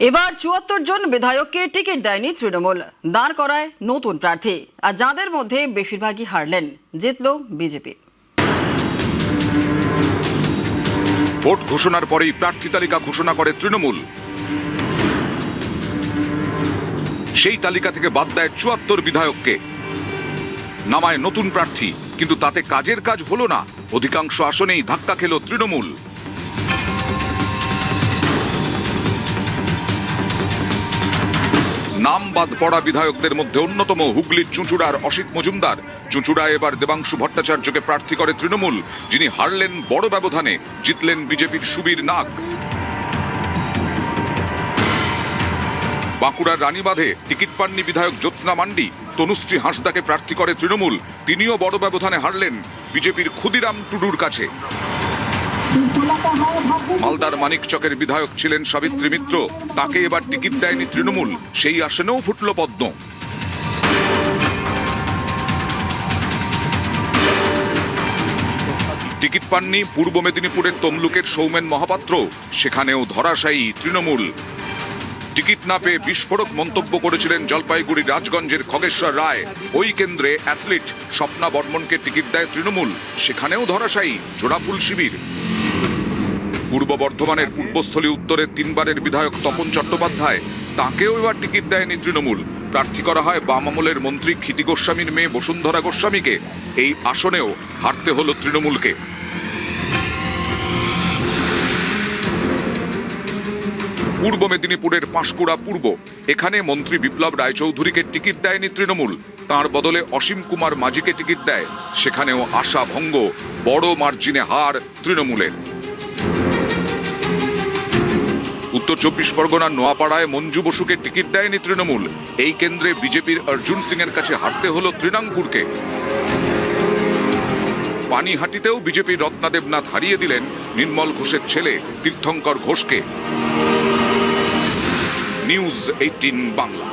এবার ৭৪ জন বিধায়ককে টিকিট দেয়নি তৃণমূল, দাঁড় করায় নতুন প্রার্থী। আর যাদের মধ্যে বেশিরভাগই হারলেন, জিতল বিজেপি। ভোট ঘোষণার পরেই প্রার্থী তালিকা ঘোষণা করে তৃণমূল। সেই তালিকা থেকে বাদ দেয় ৭৪ বিধায়ককে, নামায় নতুন প্রার্থী। কিন্তু তাতে কাজের কাজ হলো না, অধিকাংশ আসনেই ধাক্কা খেল তৃণমূল। নাম বাদ পড়া বিধায়কদের মধ্যে অন্যতম হুগলির চুঁচুড়ার অসিত মজুমদার। চুঁচুড়ায় এবার দেবাংশু ভট্টাচার্যকে প্রার্থী করে তৃণমূল, যিনি হারলেন বড় ব্যবধানে, জিতলেন বিজেপির সুবীর নাগ। বাঁকুড়ার রানীবাঁধে টিকিট পাননি বিধায়ক জ্যোৎস্না মান্ডি, তনুশ্রী হাঁসদাকে প্রার্থী করে তৃণমূল, তিনিও বড় ব্যবধানে হারলেন বিজেপির ক্ষুদিরাম টুডুর কাছে। মালদার মানিকচকের বিধায়ক ছিলেন সাবিত্রী মিত্র, তাকে এবার টিকিট দেয়নি তৃণমূল, সেই আসনেও ফুটল পদ্ম। টিকিট পাননি পূর্ব মেদিনীপুরের তমলুকের সৌমেন মহাপাত্র, সেখানেও ধরাশায়ী তৃণমূল। টিকিট না পেয়ে বিস্ফোরক মন্তব্য করেছিলেন জলপাইগুড়ি রাজগঞ্জের খগেশ্বর রায়। ওই কেন্দ্রে অ্যাথলিট স্বপ্না বর্মনকে টিকিট দেয় তৃণমূল, সেখানেও ধরাশায়ী জোড়াফুল শিবির। পূর্ব বর্ধমানের পূর্বস্থলী উত্তরের ৩ বারের বিধায়ক তপন চট্টোপাধ্যায়, তাকেও এবার টিকিট দেয়নি তৃণমূল। প্রার্থী করা হয় বাম আমলের মন্ত্রী ক্ষিতি গোস্বামীর মেয়ে বসুন্ধরা গোস্বামীকে। এই আসনেও হারতে হলো তৃণমূলকে। পূর্ব মেদিনীপুরের পাঁশকুড়া পূর্ব, এখানে মন্ত্রী বিপ্লব রায়চৌধুরীকে টিকিট দেয়নি তৃণমূল, তার বদলে অসীম কুমার মাঝিকে টিকিট দেয়, সেখানেও আশা ভঙ্গ, বড় মার্জিনে হার তৃণমূলের। উত্তর ২৪ পরগনার নোয়াপাড়ায় মঞ্জু বসুকে টিকিট দেয়নি তৃণমূল, এই কেন্দ্রে বিজেপির অর্জুন সিং এর কাছে হারতে হলো তৃণাঙ্কুরকে। পানিহাটিতেও বিজেপির রত্না দেবনাথ হারিয়ে দিলেন নির্মল ঘোষের ছেলে তীর্থঙ্কর ঘোষকে। নিউজ 18 বাংলা।